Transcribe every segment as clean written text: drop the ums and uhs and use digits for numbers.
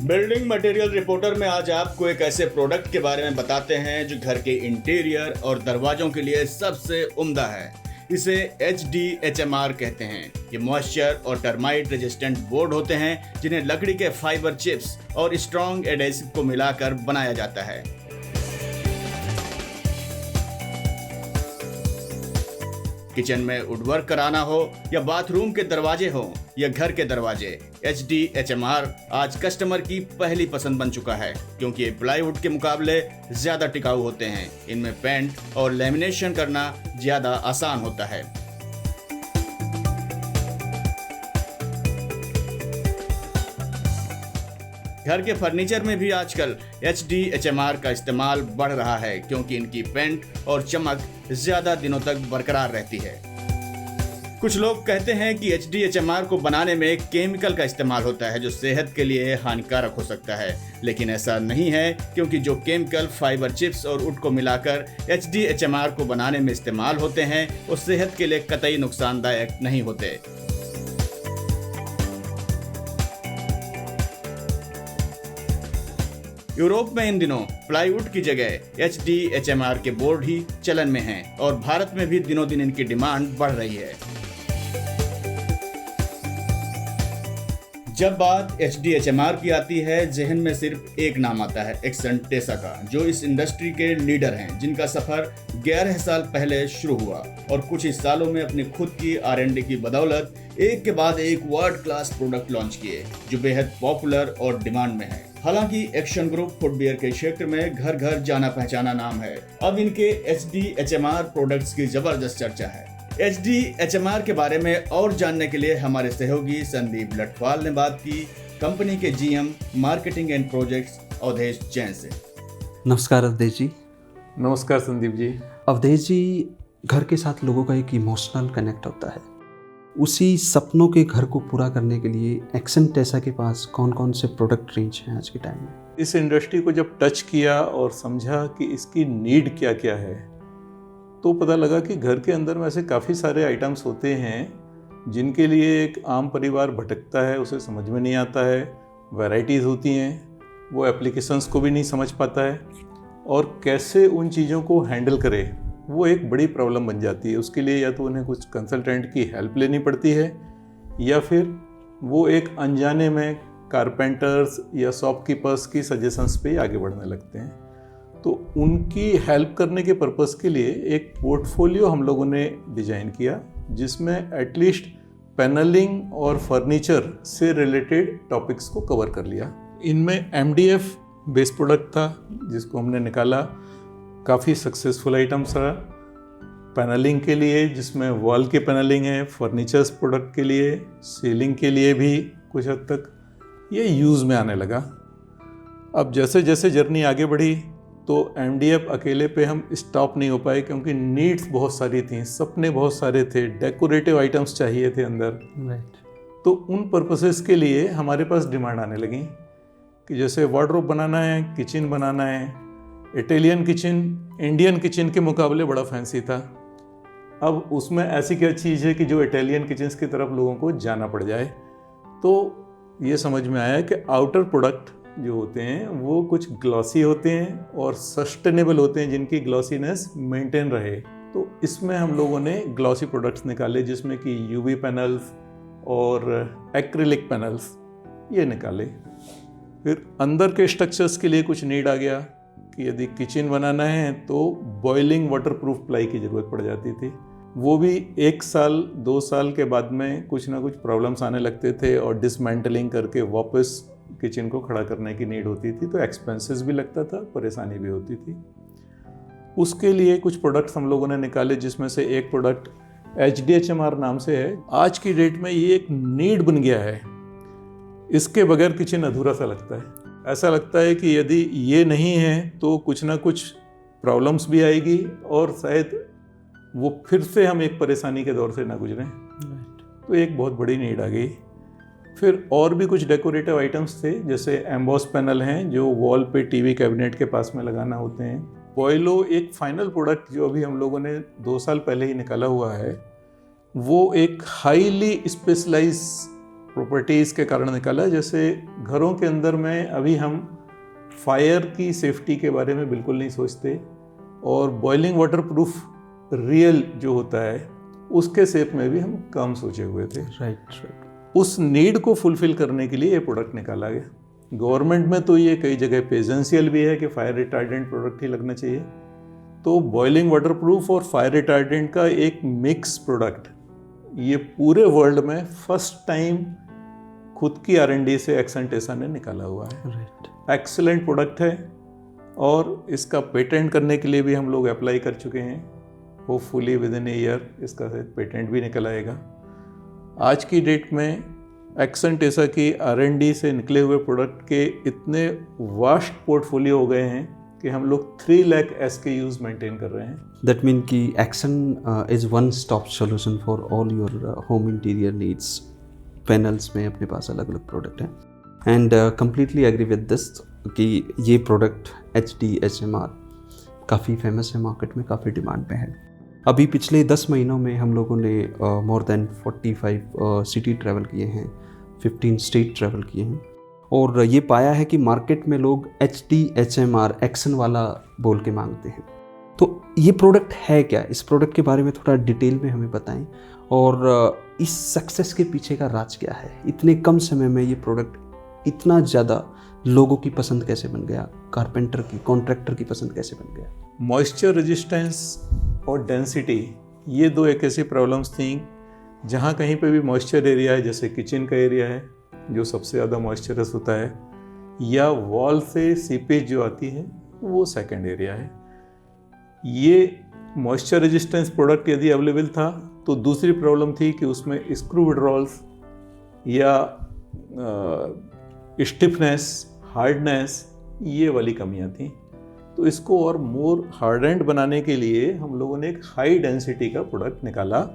Building material reporter में आज आपको एक ऐसे प्रोडक्ट के बारे में बताते हैं जो घर के इंटीरियर और दरवाजों के लिए सबसे उम्दा है। इसे HDHMR कहते हैं। ये मॉइस्चर और टर्माइट रेजिस्टेंट बोर्ड होते हैं जिन्हें लकड़ी के फाइबर चिप्स और स्ट्रॉन्ग एडेसिव को मिलाकर बनाया जाता है। किचन में वुडवर्क कराना हो या बाथरूम के दरवाजे हो या घर के दरवाजे, HDHMR आज कस्टमर की पहली पसंद बन चुका है क्योंकि ये प्लाईवुड के मुकाबले ज्यादा टिकाऊ होते हैं। इनमें पेंट और लेमिनेशन करना ज्यादा आसान होता है। घर के फर्नीचर में भी आजकल HDHMR का इस्तेमाल बढ़ रहा है क्योंकि इनकी पेंट और चमक ज्यादा दिनों तक बरकरार रहती है। कुछ लोग कहते हैं कि HDHMR को बनाने में केमिकल का इस्तेमाल होता है जो सेहत के लिए हानिकारक हो सकता है, लेकिन ऐसा नहीं है क्योंकि जो केमिकल फाइबर चिप्स और वुड को मिलाकर HDHMR को बनाने में इस्तेमाल होते हैं वो सेहत के लिए कतई नुकसानदायक नहीं होते। यूरोप में इन दिनों प्लाईवुड की जगह HDHMR के बोर्ड ही चलन में हैं और भारत में भी दिनों दिन इनकी डिमांड बढ़ रही है। जब बात HDHMR की आती है जहन में सिर्फ एक नाम आता है, एक्सेंटेसा का, जो इस इंडस्ट्री के लीडर हैं, जिनका सफर 11 साल पहले शुरू हुआ और कुछ ही सालों में अपनी खुद की R&D की बदौलत एक के बाद एक वर्ल्ड क्लास प्रोडक्ट लॉन्च किए जो बेहद पॉपुलर और डिमांड में है। हालांकि एक्शन ग्रुप फुटवियर के क्षेत्र में घर घर जाना पहचाना नाम है। अब इनके HDHMR प्रोडक्ट्स की जबरदस्त चर्चा है। HDHMR के बारे में और जानने के लिए हमारे सहयोगी संदीप लटवाल ने बात की कंपनी के GM marketing and projects Avdhesh Jain से। नमस्कार अवधेश जी। नमस्कार संदीप जी। अवधेश जी, घर के साथ लोगों का एक इमोशनल कनेक्ट होता है। उसी सपनों के घर को पूरा करने के लिए एक्सेंटेसा के पास कौन कौन से प्रोडक्ट रेंज हैं आज के टाइम में? इस इंडस्ट्री को जब टच किया और समझा कि इसकी नीड क्या क्या है तो पता लगा कि घर के अंदर में ऐसे काफ़ी सारे आइटम्स होते हैं जिनके लिए एक आम परिवार भटकता है, उसे समझ में नहीं आता है। वैराइटीज़ होती हैं, वो एप्लीकेशंस को भी नहीं समझ पाता है और कैसे उन चीज़ों को हैंडल करे वो एक बड़ी प्रॉब्लम बन जाती है। उसके लिए या तो उन्हें कुछ कंसल्टेंट की हेल्प लेनी पड़ती है या फिर वो एक अनजाने में कारपेंटर्स या शॉपकीपर्स की सजेशंस पे आगे बढ़ने लगते हैं। तो उनकी हेल्प करने के पर्पस के लिए एक पोर्टफोलियो हम लोगों ने डिज़ाइन किया जिसमें एटलीस्ट पैनलिंग और फर्नीचर से रिलेटेड टॉपिक्स को कवर कर लिया। इनमें MDF बेस प्रोडक्ट था जिसको हमने निकाला, काफ़ी सक्सेसफुल आइटम्स था। पैनलिंग के लिए जिसमें वॉल की पैनलिंग है, फर्नीचर्स प्रोडक्ट के लिए, सीलिंग के लिए भी कुछ हद तक ये यूज़ में आने लगा। अब जैसे जैसे जर्नी आगे बढ़ी तो MDF अकेले पे हम स्टॉप नहीं हो पाए क्योंकि नीड्स बहुत सारी थी, सपने बहुत सारे थे, डेकोरेटिव आइटम्स चाहिए थे अंदर। तो उन पर्पसेस के लिए हमारे पास डिमांड आने लगी कि जैसे वार्डरोब बनाना है, किचन बनाना है। इटालियन किचन इंडियन किचन के मुकाबले बड़ा फैंसी था। अब उसमें ऐसी क्या चीज़ है कि जो इटालियन किचन्स की तरफ लोगों को जाना पड़ जाए। तो ये समझ में आया कि आउटर प्रोडक्ट जो होते हैं वो कुछ ग्लॉसी होते हैं और सस्टेनेबल होते हैं जिनकी ग्लॉसीनेस मेंटेन रहे। तो इसमें हम लोगों ने ग्लॉसी प्रोडक्ट्स निकाले जिसमें कि UV पैनल्स और एक्रिलिक पैनल्स ये निकाले। फिर अंदर के स्ट्रक्चर्स के लिए कुछ नीड आ गया कि यदि किचन बनाना है तो बॉइलिंग वाटरप्रूफ प्लाई की ज़रूरत पड़ जाती थी। वो भी 1 साल 2 साल के बाद में कुछ ना कुछ प्रॉब्लम्स आने लगते थे और डिसमेंटलिंग करके वापस किचन को खड़ा करने की नीड होती थी। तो एक्सपेंसेस भी लगता था, परेशानी भी होती थी। उसके लिए कुछ प्रोडक्ट्स हम लोगों ने निकाले जिसमें से एक प्रोडक्ट HDHMR नाम से है। आज की डेट में ये एक नीड बन गया है। इसके बगैर किचन अधूरा सा लगता है। ऐसा लगता है कि यदि ये नहीं है तो कुछ ना कुछ प्रॉब्लम्स भी आएगी और शायद वो फिर से हम एक परेशानी के दौर से ना गुजरें। तो एक बहुत बड़ी नीड आ गई। फिर और भी कुछ डेकोरेटिव आइटम्स थे जैसे एम्बॉस पैनल हैं जो वॉल पे टीवी कैबिनेट के पास में लगाना होते हैं। बॉयलो एक फाइनल प्रोडक्ट जो अभी हम लोगों ने 2 साल पहले ही निकाला हुआ है, वो एक हाईली स्पेशलाइज प्रॉपर्टीज़ के कारण निकाला। जैसे घरों के अंदर में अभी हम फायर की सेफ्टी के बारे में बिल्कुल नहीं सोचते, और बॉइलिंग वाटर प्रूफ रियल जो होता है उसके शेप में भी हम कम सोचे हुए थे। राइट। उस नीड को फुलफिल करने के लिए ये प्रोडक्ट निकाला गया। गवर्नमेंट में तो ये कई जगह पेजेंशियल भी है कि फायर रिटार्डेंट प्रोडक्ट ही लगना चाहिए, तो बॉइलिंग वाटर प्रूफ और फायर रिटार्डेंट का एक मिक्स प्रोडक्ट ये पूरे वर्ल्ड में फर्स्ट टाइम खुद की R&D से एक्सेंटेसा ने निकाला हुआ है। राइट। एक्सीलेंट प्रोडक्ट है, और इसका पेटेंट करने के लिए भी हम लोग अप्लाई कर चुके हैं। Hopefully with in a year इसका पेटेंट भी निकल आएगा। आज की डेट में एक्सेंटेसा की R&D से निकले हुए प्रोडक्ट के इतने वास्ट पोर्टफोलियो हो गए हैं कि हम लोग 3 लाख SKUs मेंटेन कर रहे हैं। दैट मीन कि action is one stop solution for all your home interior needs. Panels में अपने पास अलग अलग प्रोडक्ट हैं, and completely agree with this कि ये प्रोडक्ट HDHMR काफ़ी फेमस है, मार्केट में काफ़ी डिमांड पे है। अभी पिछले 10 महीनों में हम लोगों ने मोर देन 45 सिटी ट्रैवल किए हैं, 15 स्टेट ट्रैवल किए हैं, और ये पाया है कि मार्केट में लोग HDHMR एक्शन वाला बोल के मांगते हैं। तो ये प्रोडक्ट है क्या? इस प्रोडक्ट के बारे में थोड़ा डिटेल में हमें बताएं, और इस सक्सेस के पीछे का राज क्या है? इतने कम समय में ये प्रोडक्ट इतना ज़्यादा लोगों की पसंद कैसे बन गया, कारपेंटर की, कॉन्ट्रैक्टर की पसंद कैसे बन गया? मॉइस्चर रेजिस्टेंस और डेंसिटी, ये 2 एक ऐसी प्रॉब्लम्स थी जहाँ कहीं पे भी मॉइस्चर एरिया है, जैसे किचन का एरिया है जो सबसे ज़्यादा मॉइस्चरस होता है, या वॉल से सीपेज जो आती है वो सेकंड एरिया है। ये मॉइस्चर रेजिस्टेंस प्रोडक्ट यदि अवेलेबल था तो दूसरी प्रॉब्लम थी कि उसमें स्क्रू विड्रॉल्स या स्टिफनेस, हार्डनेस, ये वाली कमियां थी। तो इसको और मोर हार्डेंड बनाने के लिए हम लोगों ने एक हाई डेंसिटी का प्रोडक्ट निकाला।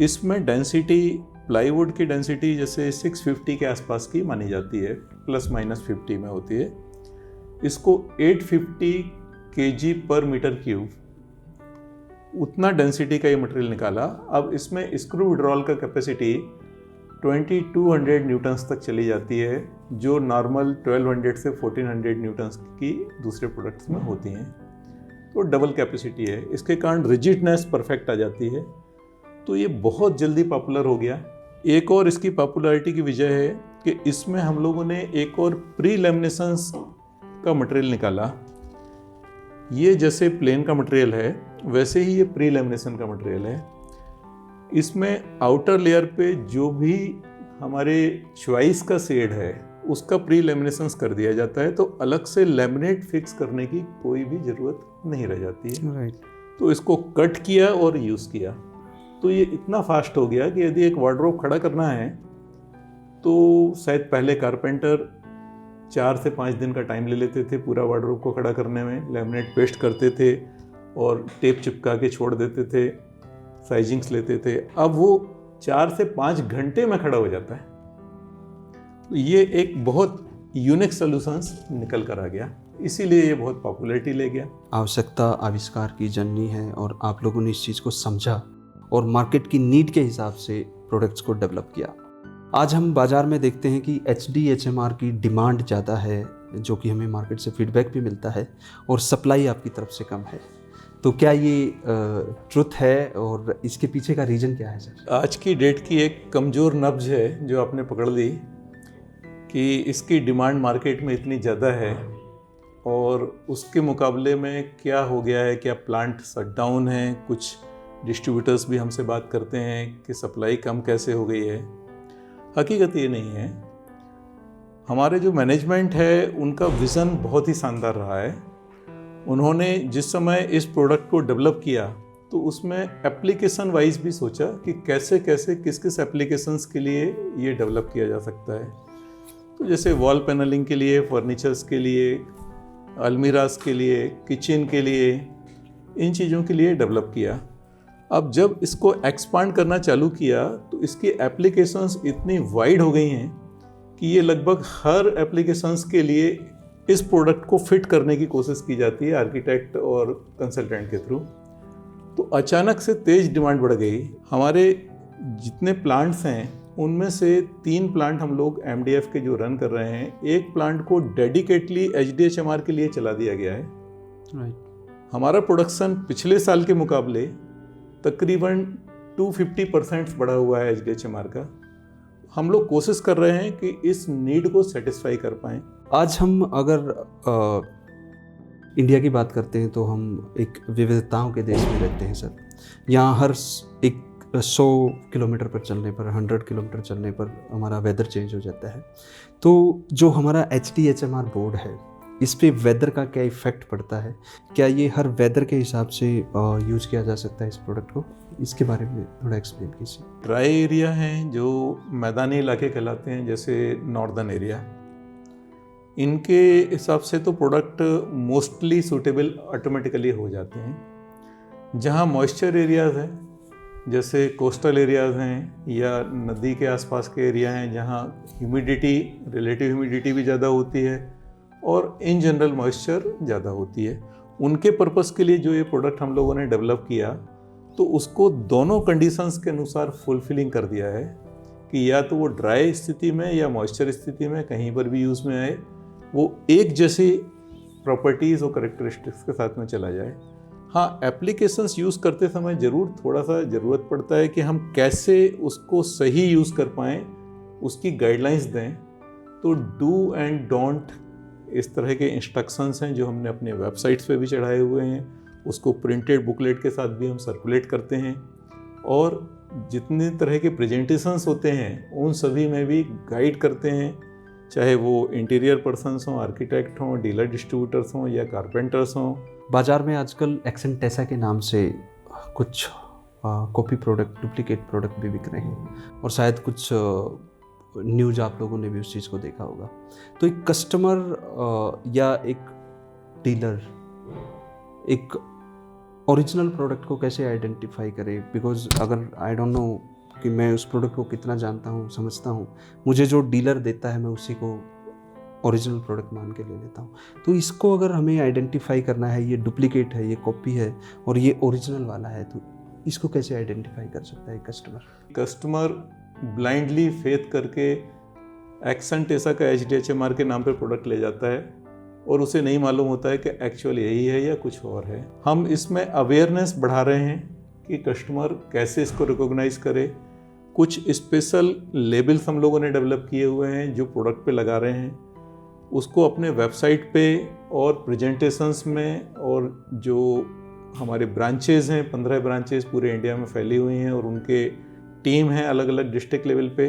इसमें डेंसिटी, प्लाईवुड की डेंसिटी जैसे 650 के आसपास की मानी जाती है, ±50 में होती है। इसको 850 kg पर मीटर क्यूब, उतना डेंसिटी का ये मटेरियल निकाला। अब इसमें स्क्रू विड्रॉल का कैपेसिटी 2200 न्यूटन्स तक चली जाती है, जो नॉर्मल 1200 से 1400 न्यूटन्स की दूसरे प्रोडक्ट्स में होती हैं। तो डबल कैपेसिटी है, इसके कारण रिजिडनेस परफेक्ट आ जाती है। तो ये बहुत जल्दी पॉपुलर हो गया। एक और इसकी पॉपुलैरिटी की वजह है कि इसमें हम लोगों ने एक और प्री लैमिनेशंस का मटेरियल निकाला। ये जैसे प्लेन का मटेरियल है वैसे ही ये प्री लैमिनेशन का मटेरियल है। इसमें आउटर लेयर पे जो भी हमारे च्वाइस का शेड है उसका प्री लैमिनेशंस कर दिया जाता है, तो अलग से लैमिनेट फिक्स करने की कोई भी ज़रूरत नहीं रह जाती है। राइट। तो इसको कट किया और यूज़ किया, तो ये इतना फास्ट हो गया कि यदि एक वार्डरोब खड़ा करना है तो शायद पहले कारपेंटर 4 से 5 दिन का टाइम ले लेते थे पूरा वार्डरोब को खड़ा करने में। लैमिनेट पेस्ट करते थे और टेप चिपका के छोड़ देते थे, साइजिंग्स लेते थे। अब वो 4 से 5 घंटे में खड़ा हो जाता है। तो ये एक बहुत यूनिक सॉल्यूशंस निकल कर आ गया, इसीलिए ये बहुत पॉपुलैरिटी ले गया। आवश्यकता आविष्कार की जननी है, और आप लोगों ने इस चीज़ को समझा और मार्केट की नीड के हिसाब से प्रोडक्ट्स को डेवलप किया। आज हम बाज़ार में देखते हैं कि HDHMR की डिमांड ज़्यादा है, जो कि हमें मार्केट से फीडबैक भी मिलता है, और सप्लाई आपकी तरफ से कम है। तो क्या ये ट्रुथ है, और इसके पीछे का रीज़न क्या है सर? आज की डेट की एक कमज़ोर नब्ज है जो आपने पकड़ ली कि इसकी डिमांड मार्केट में इतनी ज़्यादा है, और उसके मुकाबले में क्या हो गया है, क्या प्लांट शट डाउन है। कुछ डिस्ट्रीब्यूटर्स भी हमसे बात करते हैं कि सप्लाई कम कैसे हो गई है। हकीकत ये नहीं है। हमारे जो मैनेजमेंट है उनका विज़न बहुत ही शानदार रहा है। उन्होंने जिस समय इस प्रोडक्ट को डेवलप किया तो उसमें एप्लीकेशन वाइज भी सोचा कि कैसे कैसे किस किस एप्लीकेशंस के लिए ये डेवलप किया जा सकता है। तो जैसे वॉल पैनलिंग के लिए, फर्नीचर्स के लिए, अलमीरास के लिए, किचन के लिए, इन चीज़ों के लिए डेवलप किया। अब जब इसको एक्सपांड करना चालू किया तो इसकी एप्लीकेशंस इतनी वाइड हो गई हैं कि ये लगभग हर एप्लीकेशंस के लिए इस प्रोडक्ट को फिट करने की कोशिश की जाती है आर्किटेक्ट और कंसल्टेंट के थ्रू। तो अचानक से तेज़ डिमांड बढ़ गई। हमारे जितने प्लांट्स हैं उनमें से 3 प्लांट हम लोग MDF के जो रन कर रहे हैं, एक प्लांट को डेडिकेटली HDHMR के लिए चला दिया गया है। राइट। हमारा प्रोडक्शन पिछले साल के मुकाबले तकरीबन 250% बढ़ा हुआ है HDHMR का। हम लोग कोशिश कर रहे हैं कि इस नीड को सेटिस्फाई कर पाएँ। आज हम अगर इंडिया की बात करते हैं तो हम एक विविधताओं के देश में रहते हैं सर। यहाँ हर एक 100 किलोमीटर पर चलने पर, 100 किलोमीटर चलने पर हमारा वेदर चेंज हो जाता है। तो जो हमारा HDHMR बोर्ड है, इस पे वेदर का क्या इफ़ेक्ट पड़ता है? क्या ये हर वेदर के हिसाब से यूज़ किया जा सकता है इस प्रोडक्ट को? इसके बारे में थोड़ा एक्सप्लेन कीजिए। ड्राई एरिया हैं जो मैदानी इलाके कहलाते हैं, जैसे नॉर्दर्न एरिया, इनके हिसाब से तो प्रोडक्ट मोस्टली सूटेबल ऑटोमेटिकली हो जाते हैं। जहाँ मॉइस्चर एरियाज़ हैं, जैसे कोस्टल एरियाज़ हैं या नदी के आसपास के एरिया हैं, जहाँ ह्यूमिडिटी, रिलेटिव ह्यूमिडिटी भी ज़्यादा होती है और इन जनरल मॉइस्चर ज़्यादा होती है, उनके पर्पस के लिए जो ये प्रोडक्ट हम लोगों ने डेवलप किया, तो उसको दोनों कंडीशंस के अनुसार फुलफिलिंग कर दिया है कि या तो वो ड्राई स्थिति में या मॉइस्चर स्थिति में कहीं पर भी यूज़ में आए, वो एक जैसी प्रॉपर्टीज़ और करेक्टरिस्टिक्स के साथ में चला जाए। हाँ, एप्लीकेशंस यूज़ करते समय ज़रूर थोड़ा सा ज़रूरत पड़ता है कि हम कैसे उसको सही यूज़ कर पाएँ, उसकी गाइडलाइंस दें। तो डू एंड डोंट इस तरह के इंस्ट्रक्शंस हैं जो हमने अपने वेबसाइट्स पे भी चढ़ाए हुए हैं, उसको प्रिंटेड बुकलेट के साथ भी हम सर्कुलेट करते हैं, और जितने तरह के प्रेजेंटेशंस होते हैं उन सभी में भी गाइड करते हैं, चाहे वो इंटीरियर पर्सन्स हों, आर्किटेक्ट हों, डीलर डिस्ट्रीब्यूटर्स हों या कारपेंटर्स हों। बाज़ार में आजकल एक्सेंटेसा के नाम से कुछ कॉपी प्रोडक्ट, डुप्लीकेट प्रोडक्ट भी बिक रहे हैं, और शायद कुछ न्यूज़ आप लोगों ने भी उस चीज़ को देखा होगा। तो एक कस्टमर या एक डीलर एक ओरिजिनल प्रोडक्ट को कैसे आइडेंटिफाई करे? बिकॉज अगर आई डोंट नो कि मैं उस प्रोडक्ट को कितना जानता हूँ, समझता हूँ, मुझे जो डीलर देता है मैं उसी को ओरिजिनल प्रोडक्ट मान के ले लेता हूँ। तो इसको अगर हमें आइडेंटिफाई करना है, ये डुप्लीकेट है, ये कॉपी है और ये ओरिजिनल वाला है, तो इसको कैसे आइडेंटिफाई कर सकता है कस्टमर ब्लाइंडली फेथ करके एक्सेंटेसा का HDHMR के नाम पर प्रोडक्ट ले जाता है और उसे नहीं मालूम होता है कि एक्चुअल यही है या कुछ और है। हम इसमें अवेयरनेस बढ़ा रहे हैं कि कस्टमर कैसे इसको रिकॉग्नाइज करे। कुछ स्पेशल लेबल्स हम लोगों ने डेवलप किए हुए हैं जो प्रोडक्ट पे लगा रहे हैं, उसको अपने वेबसाइट पे और प्रेजेंटेशंस में, और जो हमारे ब्रांचेज़ हैं, 15 ब्रांचेज़ पूरे इंडिया में फैली हुई हैं और उनके टीम हैं अलग अलग डिस्ट्रिक्ट लेवल पे,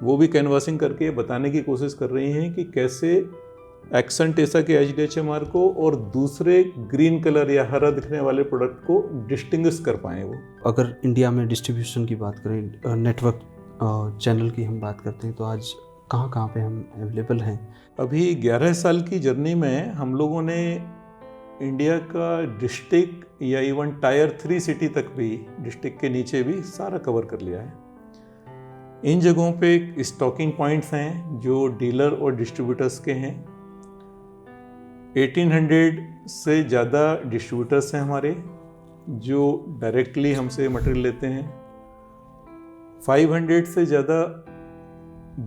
वो भी कैनवासिंग करके बताने की कोशिश कर रही हैं कि कैसे एक्सेंटेसा के HDHMR को और दूसरे ग्रीन कलर या हरा दिखने वाले प्रोडक्ट को डिस्टिंग्विश कर पाएँ वो। अगर इंडिया में डिस्ट्रीब्यूशन की बात करें, नेटवर्क चैनल की हम बात करते हैं, तो आज कहाँ पे हम अवेलेबल हैं? अभी 11 साल की जर्नी में हम लोगों ने इंडिया का डिस्ट्रिक्ट या इवन टायर 3 सिटी तक भी, डिस्ट्रिक्ट के नीचे भी सारा कवर कर लिया है। इन जगहों पे स्टॉकिंग पॉइंट्स हैं जो डीलर और डिस्ट्रीब्यूटर्स के हैं। 1800 से ज़्यादा डिस्ट्रीब्यूटर्स हैं हमारे जो डायरेक्टली हमसे मटेरियल लेते हैं। 500 से ज़्यादा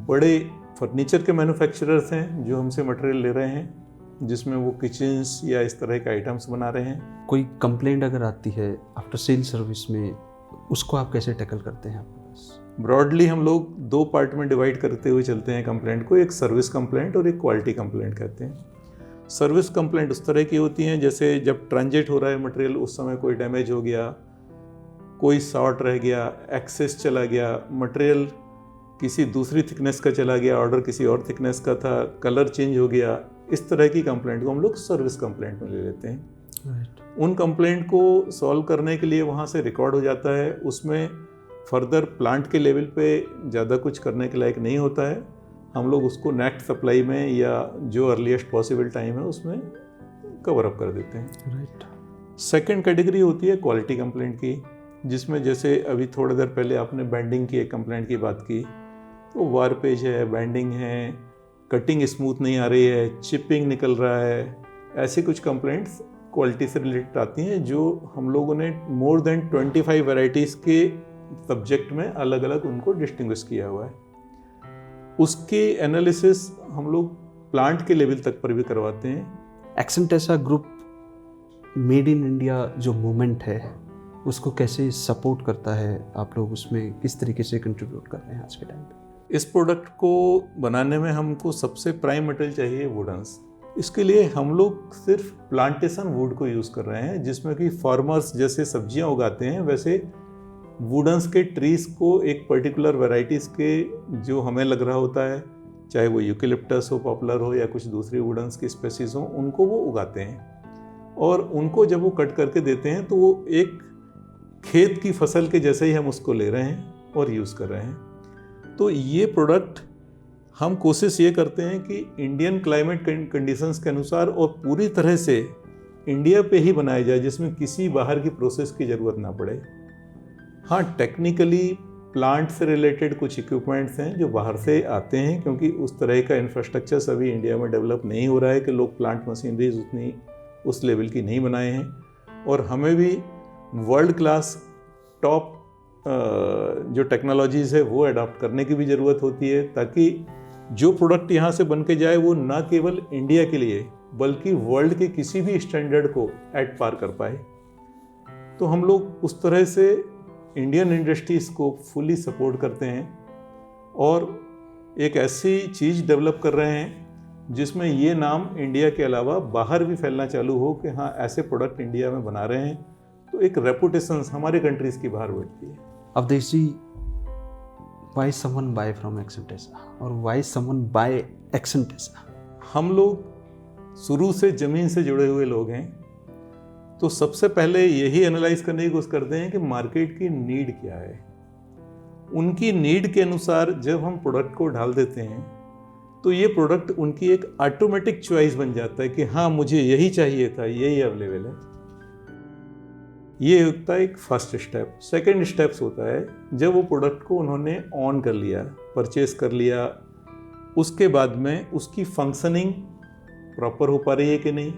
बड़े फर्नीचर के मैन्युफैक्चरर्स हैं जो हमसे मटेरियल ले रहे हैं, जिसमें वो किचन्स या इस तरह के आइटम्स बना रहे हैं। कोई कंप्लेंट अगर आती है आफ्टर सेल सर्विस में, उसको आप कैसे टैकल करते हैं? ब्रॉडली हम लोग 2 पार्ट में डिवाइड करते हुए चलते हैं कंप्लेंट को, एक सर्विस कंप्लेंट और एक क्वालिटी कंप्लेंट कहते हैं। सर्विस कंप्लेंट उस तरह की होती हैं जैसे जब ट्रांजिट हो रहा है मटेरियल, उस समय कोई डैमेज हो गया, कोई शॉर्ट रह गया, एक्सेस चला गया, मटेरियल किसी दूसरी थिकनेस का चला गया, ऑर्डर किसी और थिकनेस का था, कलर चेंज हो गया, इस तरह की कंप्लेंट को हम लोग सर्विस कंप्लेंट में ले लेते हैं। उन कंप्लेंट को सॉल्व करने के लिए वहाँ से रिकॉर्ड हो जाता है, उसमें फर्दर प्लांट के लेवल पे ज़्यादा कुछ करने के लायक नहीं होता है। हम लोग उसको नेक्स्ट सप्लाई में या जो अर्लीस्ट पॉसिबल टाइम है उसमें कवर अप कर देते हैं। सेकंड कैटेगरी होती है क्वालिटी कंप्लेंट की, जिसमें जैसे अभी थोड़ी देर पहले आपने बैंडिंग की एक कंप्लेंट की बात की, तो वारपेज है, बैंडिंग है, कटिंग स्मूथ नहीं आ रही है, चिपिंग निकल रहा है, ऐसी कुछ कंप्लेंट्स क्वालिटी से रिलेटेड आती हैं जो हम लोगों ने मोर देन 25 वैरायटीज़ के सब्जेक्ट में अलग अलग उनको डिस्टिंग्विश किया हुआ है। उसकी एनालिसिस हम लोग प्लांट के लेवल तक पर भी करवाते हैं। एक्सेंटेसा ग्रुप मेड इन इंडिया जो मूवमेंट है उसको कैसे सपोर्ट करता है, आप लोग उसमें किस तरीके से कंट्रीब्यूट कर रहे हैं आज के टाइम पे? इस प्रोडक्ट को बनाने में हमको सबसे प्राइम मटेरियल चाहिए वुडन्स। इसके लिए हम लोग सिर्फ प्लांटेशन वुड को यूज़ कर रहे हैं, जिसमें कि फार्मर्स जैसे सब्जियां उगाते हैं वैसे वुडन्स के ट्रीज को एक पर्टिकुलर वैरायटीज़ के जो हमें लग रहा होता है, चाहे वो यूकेलिप्टस हो, पॉपुलर हो या कुछ दूसरी वुडन्स की स्पेसीज हो, उनको वो उगाते हैं और उनको जब वो कट करके देते हैं तो वो एक खेत की फसल के जैसे ही हम उसको ले रहे हैं और यूज़ कर रहे हैं। तो ये प्रोडक्ट हम कोशिश ये करते हैं कि इंडियन क्लाइमेट कंडीशंस के अनुसार और पूरी तरह से इंडिया पे ही बनाया जाए, जिसमें किसी बाहर की प्रोसेस की ज़रूरत ना पड़े। हाँ, टेक्निकली प्लांट से रिलेटेड कुछ इक्विपमेंट्स हैं जो बाहर से आते हैं, क्योंकि उस तरह का इंफ्रास्ट्रक्चर सभी इंडिया में डेवलप नहीं हो रहा है कि लोग प्लांट मशीनरीज उतनी उस लेवल की नहीं बनाए हैं। और हमें भी वर्ल्ड क्लास टॉप जो टेक्नोलॉजीज़ है वो अडॉप्ट करने की भी ज़रूरत होती है, ताकि जो प्रोडक्ट यहाँ से बन के जाए वो ना केवल इंडिया के लिए बल्कि वर्ल्ड के किसी भी स्टैंडर्ड को एट पार कर पाए। तो हम लोग उस तरह से इंडियन इंडस्ट्रीज़ को फुली सपोर्ट करते हैं और एक ऐसी चीज़ डेवलप कर रहे हैं जिसमें ये नाम इंडिया के अलावा बाहर भी फैलना चालू हो कि हाँ, ऐसे प्रोडक्ट इंडिया में बना रहे हैं, तो एक रेपुटेशन हमारे कंट्रीज़ की बाहर बैठती है। अवधेश जी, why someone buy from Accentesa और why someone buy Accentesa? हम लोग शुरू से ज़मीन से जुड़े हुए लोग हैं, तो सबसे पहले यही एनालाइज करने की कोशिश करते हैं कि मार्केट की नीड क्या है। उनकी नीड के अनुसार जब हम प्रोडक्ट को डाल देते हैं तो ये प्रोडक्ट उनकी एक ऑटोमेटिक चॉइस बन जाता है कि हाँ, मुझे यही चाहिए था, यही अवेलेबल है। ये होता है एक फर्स्ट स्टेप। सेकंड स्टेप्स होता है जब वो प्रोडक्ट को उन्होंने ऑन कर लिया, परचेस कर लिया, उसके बाद में उसकी फंक्शनिंग प्रॉपर हो पा रही है कि नहीं,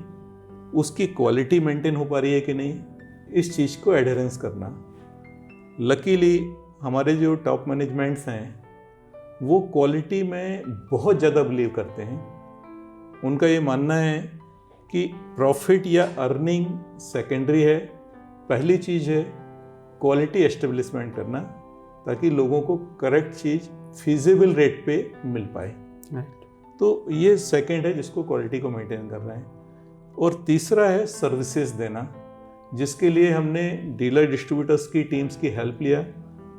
उसकी क्वालिटी मेंटेन हो पा रही है कि नहीं, इस चीज़ को एडहेरेंस करना। लकीली हमारे जो टॉप मैनेजमेंट्स हैं वो क्वालिटी में बहुत ज़्यादा बिलीव करते हैं। उनका ये मानना है कि प्रॉफिट या अर्निंग सेकेंडरी है, पहली चीज़ है क्वालिटी एस्टेब्लिशमेंट करना, ताकि लोगों को करेक्ट चीज़ फिजिबल रेट पे मिल पाए। तो ये सेकंड है जिसको क्वालिटी को मेंटेन करना है। और तीसरा है सर्विसेज देना, जिसके लिए हमने डीलर डिस्ट्रीब्यूटर्स की टीम्स की हेल्प लिया।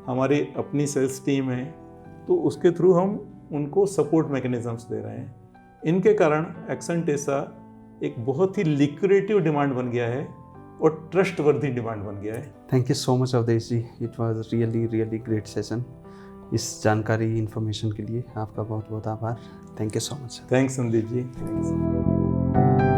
हमारी अपनी सेल्स टीम है, तो उसके थ्रू हम उनको सपोर्ट मैकेनिज्म्स दे रहे हैं। इनके कारण एक्सेंटेसा एक बहुत ही लिक्विडेटिव डिमांड बन गया है और ट्रस्ट वर्दी डिमांड बन गया है। Thank you so much Avdhesh ji, it was really great session. इस जानकारी इन्फॉर्मेशन के लिए आपका बहुत बहुत आभार। Thank you so much. Thanks Sandeep ji. Thanks.